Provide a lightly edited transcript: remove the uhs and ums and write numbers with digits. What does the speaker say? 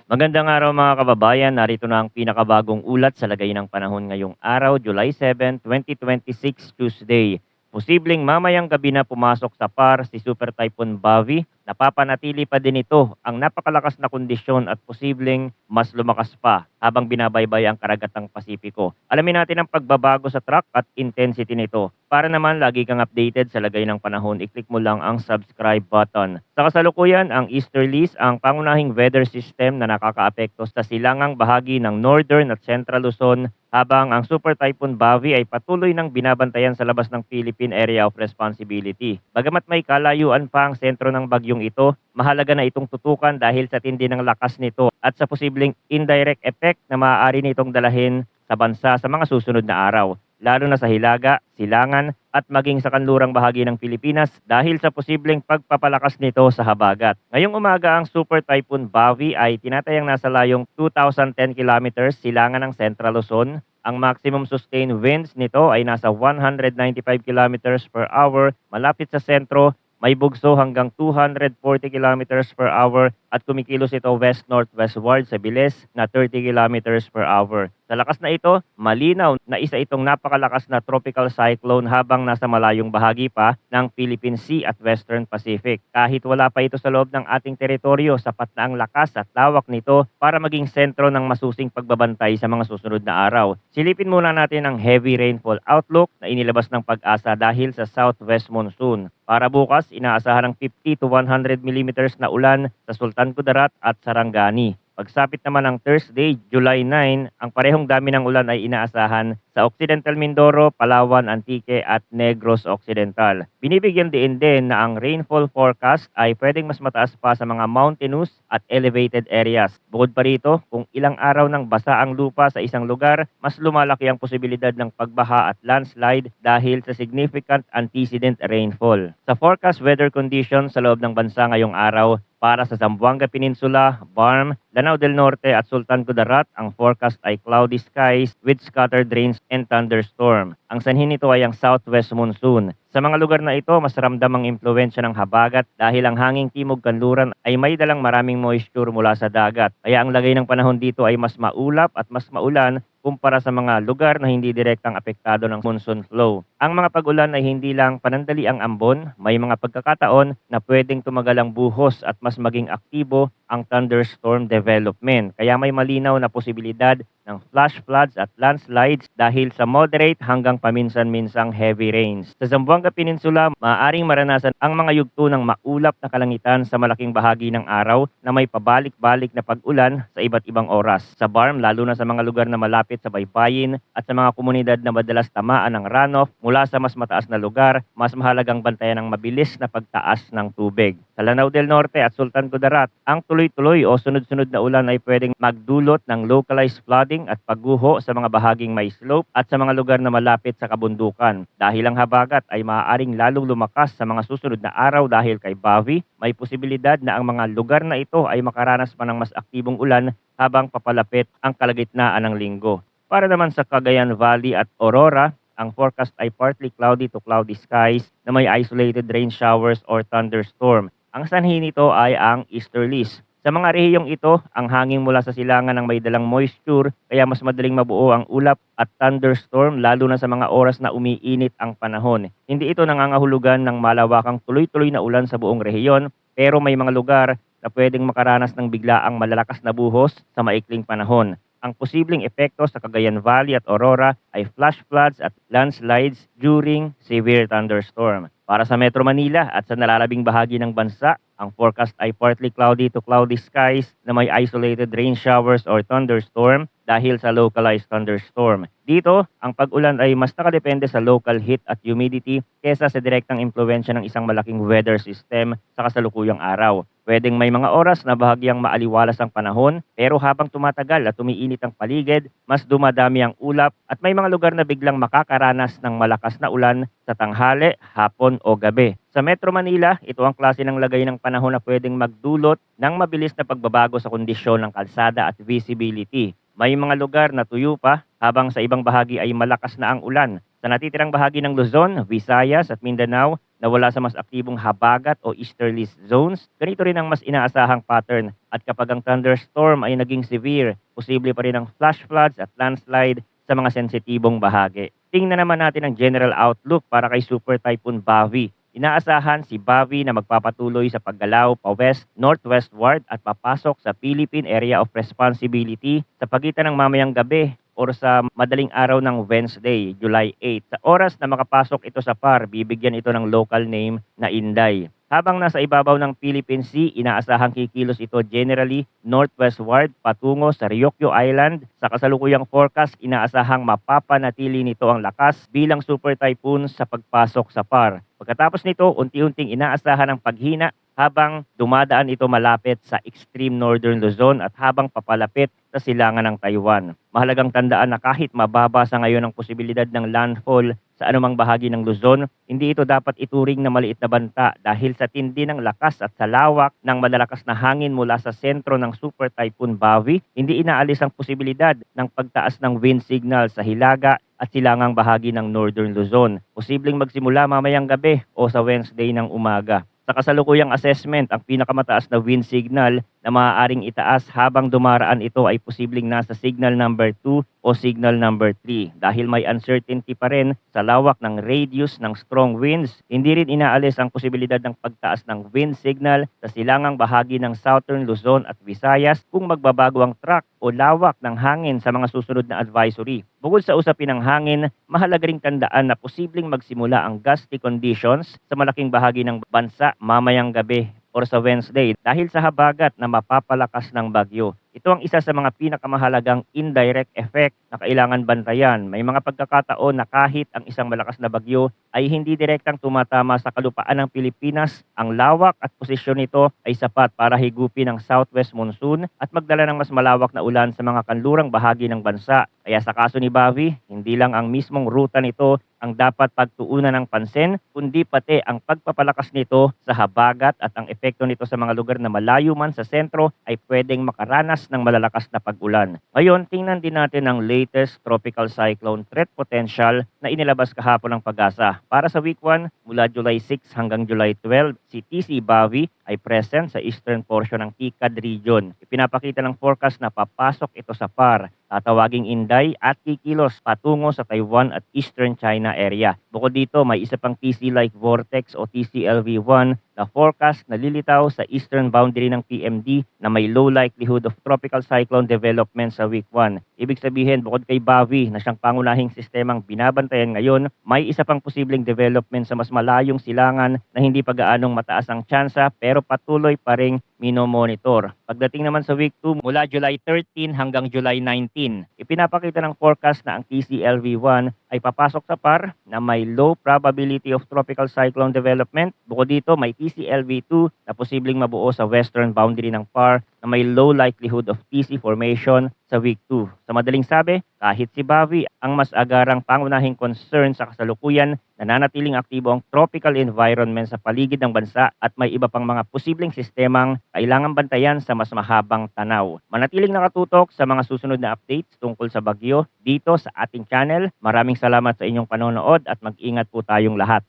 Magandang araw mga kababayan, narito na ang pinakabagong ulat sa lagay ng panahon ngayong araw, July 7, 2026, Tuesday. Posibleng mamayang gabi na pumasok sa PAR si Super Typhoon Bavi. Napapanatili pa din ito ang napakalakas na kondisyon at posibleng mas lumakas pa habang binabaybay ang karagatang Pasipiko. Alamin natin ang pagbabago sa track at intensity nito. Para naman lagi kang updated sa lagay ng panahon, i-click mo lang ang subscribe button. Sa kasalukuyan, ang easterlies ang pangunahing weather system na nakakaapekto sa silangang bahagi ng northern at central Luzon, habang ang Super Typhoon Bavi ay patuloy ng binabantayan sa labas ng Philippine Area of Responsibility. Bagamat may kalayuan pa ang sentro ng bagyong ito, mahalaga na itong tutukan dahil sa tindi ng lakas nito at sa posibleng indirect effect na maaari nitong dalahin sa bansa sa mga susunod na araw, lalo na sa Hilaga, Silangan at maging sa kanlurang bahagi ng Pilipinas dahil sa posibleng pagpapalakas nito sa habagat. Ngayong umaga, ang Super Typhoon Bavi ay tinatayang nasa layong 2,010 kilometers silangan ng Central Luzon. Ang maximum sustained winds nito ay nasa 195 kilometers per hour malapit sa sentro. May bugso hanggang 240 kilometers per hour at kumikilos ito west-northwestward sa bilis na 30 kilometers per hour. Sa lakas na ito, malinaw na isa itong napakalakas na tropical cyclone habang nasa malayong bahagi pa ng Philippine Sea at Western Pacific. Kahit wala pa ito sa loob ng ating teritoryo, sapat na ang lakas at lawak nito para maging sentro ng masusing pagbabantay sa mga susunod na araw. Silipin muna natin ang heavy rainfall outlook na inilabas ng Pag-asa dahil sa southwest monsoon. Para bukas, inaasahan ng 50 to 100 millimeters na ulan sa Sultan Kudarat at Sarangani. Pagsapit naman ng Thursday, July 9, ang parehong dami ng ulan ay inaasahan sa Occidental Mindoro, Palawan, Antique at Negros Occidental. Binibigyan din na ang rainfall forecast ay pwedeng mas mataas pa sa mga mountainous at elevated areas. Bukod pa rito, kung ilang araw ng basa ang lupa sa isang lugar, mas lumalaki ang posibilidad ng pagbaha at landslide dahil sa significant antecedent rainfall. Sa forecast weather conditions sa loob ng bansa ngayong araw, para sa Zamboanga Peninsula, Barm, Lanao del Norte at Sultan Kudarat, ang forecast ay cloudy skies with scattered rains and thunderstorm. Ang sanhin nito ay ang southwest monsoon. Sa mga lugar na ito, mas ramdam ang impluensya ng habagat dahil ang hanging timog kanluran ay may dalang maraming moisture mula sa dagat. Kaya ang lagay ng panahon dito ay mas maulap at mas maulan kumpara sa mga lugar na hindi direktang apektado ng monsoon flow. Ang mga pag-ulan ay hindi lang panandali ang ambon, may mga pagkakataon na pwedeng tumagal ang buhos at mas maging aktibo ang thunderstorm development. Kaya may malinaw na posibilidad ng flash floods at landslides dahil sa moderate hanggang paminsan-minsang heavy rains. Sa Zamboanga Peninsula, maaaring maranasan ang mga yugto ng maulap na kalangitan sa malaking bahagi ng araw na may pabalik-balik na pag-ulan sa iba't ibang oras. Sa Barm, lalo na sa mga lugar na malapit sa baybayin at sa mga komunidad na madalas tamaan ng runoff mula sa mas mataas na lugar, mas mahalagang bantayan ang mabilis na pagtaas ng tubig. Sa Lanao del Norte at Sultan Kudarat, ang tuloy-tuloy o sunod-sunod na ulan ay pwedeng magdulot ng localized flooding at pagguho sa mga bahaging may slope at sa mga lugar na malapit sa kabundukan. Dahil ang habagat ay maaaring lalong lumakas sa mga susunod na araw dahil kay Bavi, may posibilidad na ang mga lugar na ito ay makaranas pa ng mas aktibong ulan habang papalapit ang kalagitnaan ng linggo. Para naman sa Cagayan Valley at Aurora, ang forecast ay partly cloudy to cloudy skies na may isolated rain showers or thunderstorm. Ang sanhi nito ay ang easterlies. Sa mga rehiyong ito, ang hangin mula sa silangan ng may dalang moisture kaya mas madaling mabuo ang ulap at thunderstorm lalo na sa mga oras na umiinit ang panahon. Hindi ito nangangahulugan ng malawakang tuloy-tuloy na ulan sa buong rehiyon, pero may mga lugar na pwedeng makaranas ng biglaang malalakas na buhos sa maikling panahon. Ang posibleng epekto sa Cagayan Valley at Aurora ay flash floods at landslides during severe thunderstorm. Para sa Metro Manila at sa nalalabing bahagi ng bansa, ang forecast ay partly cloudy to cloudy skies na may isolated rain showers or thunderstorm dahil sa localized thunderstorm. Dito, ang pag-ulan ay mas nakadepende sa local heat at humidity kesa sa direktang impluensya ng isang malaking weather system sa kasalukuyang araw. Pwedeng may mga oras na bahagyang maaliwalas ang panahon, pero habang tumatagal at umiinit ang paligid, mas dumadami ang ulap at may mga lugar na biglang makakaranas ng malakas na ulan sa tanghali, hapon o gabi. Sa Metro Manila, ito ang klase ng lagay ng panahon na pwedeng magdulot ng mabilis na pagbabago sa kondisyon ng kalsada at visibility. May mga lugar na tuyo pa habang sa ibang bahagi ay malakas na ang ulan. Sa natitirang bahagi ng Luzon, Visayas at Mindanao na wala sa mas aktibong habagat o easterly zones, ganito rin ang mas inaasahang pattern. At kapag ang thunderstorm ay naging severe, posible pa rin ang flash floods at landslide sa mga sensitibong bahagi. Tingnan naman natin ang general outlook para kay Super Typhoon Bavi. Inaasahan si Bavi na magpapatuloy sa paggalaw pa west, northwestward at papasok sa Philippine Area of Responsibility sa pagitan ng mamayang gabi or sa madaling araw ng Wednesday, July 8. Sa oras na makapasok ito sa PAR, bibigyan ito ng local name na Inday. Habang nasa ibabaw ng Philippine Sea, inaasahang kikilos ito generally northwestward patungo sa Ryukyu Island. Sa kasalukuyang forecast, inaasahang mapapanatili nito ang lakas bilang super typhoon sa pagpasok sa PAR. Pagkatapos nito, unti-unting inaasahan ang paghina habang dumadaan ito malapit sa extreme northern Luzon at habang papalapit sa silangan ng Taiwan. Mahalagang tandaan na kahit mababa sa ngayon ang posibilidad ng landfall sa anumang bahagi ng Luzon, hindi ito dapat ituring na maliit na banta dahil sa tindi ng lakas at sa lawak ng malalakas na hangin mula sa sentro ng Super Typhoon Bavi, hindi inaalis ang posibilidad ng pagtaas ng wind signal sa Hilaga at silangang bahagi ng Northern Luzon. Posibleng magsimula mamayang gabi o sa Wednesday ng umaga. Sa kasalukuyang assessment, ang pinakamataas na wind signal na maaaring itaas habang dumaraan ito ay posibleng nasa signal number 2 o signal number 3. Dahil may uncertainty pa rin sa lawak ng radius ng strong winds, hindi rin inaalis ang posibilidad ng pagtaas ng wind signal sa silangang bahagi ng Southern Luzon at Visayas kung magbabago ang track o lawak ng hangin sa mga susunod na advisory. Bukod sa usapin ng hangin, mahalaga ring tandaan na posibleng magsimula ang gusty conditions sa malaking bahagi ng bansa mamayang gabi or sa Wednesday dahil sa habagat na mapapalakas ng bagyo. Ito ang isa sa mga pinakamahalagang indirect effect na kailangan bantayan. May mga pagkakataon na kahit ang isang malakas na bagyo ay hindi direktang tumatama sa kalupaan ng Pilipinas, ang lawak at posisyon nito ay sapat para higupin ang southwest monsoon at magdala ng mas malawak na ulan sa mga kanlurang bahagi ng bansa. Kaya sa kaso ni Bavi, hindi lang ang mismong ruta nito ang dapat pagtuunan ng pansin, kundi pati ang pagpapalakas nito sa habagat at ang epekto nito sa mga lugar na malayo man sa sentro ay pwedeng makaranas ng malalakas na pag-ulan. Ngayon, tingnan din natin ang latest tropical cyclone threat potential na inilabas kahapon ng Pag-asa. Para sa week 1, mula July 6 hanggang July 12, si TC Bavi ay present sa eastern portion ng TICAD region. Ipinapakita ng forecast na papasok ito sa PAR, tatawaging Inday at kikilos patungo sa Taiwan at Eastern China area. Bukod dito, may isa pang TC-like vortex o TCLV1 na forecast na lilitaw sa eastern boundary ng PMD na may low likelihood of tropical cyclone development sa week 1. Ibig sabihin, bukod kay Bavi na siyang pangunahing sistemang binabantayan ngayon, may isa pang posibleng development sa mas malayong silangan na hindi pa gaanong mataas ang tsansa pero patuloy pa ring minomonitor. Pagdating naman sa week 2, mula July 13 hanggang July 19, ipinapakita ng forecast na ang TCLV1 ay papasok sa PAR na may low probability of tropical cyclone development. Bukod dito, may TCLV2 na posibleng mabuo sa western boundary ng PAR na may low likelihood of TC formation sa week 2. Sa madaling sabi, kahit si Bavi ang mas agarang pangunahing concern sa kasalukuyan, nananatiling aktibo ang tropical environment sa paligid ng bansa at may iba pang mga posibleng sistemang kailangang bantayan sa mas mahabang tanaw. Manatiling nakatutok sa mga susunod na updates tungkol sa bagyo dito sa ating channel. Maraming salamat sa inyong panonood at mag-ingat po tayong lahat.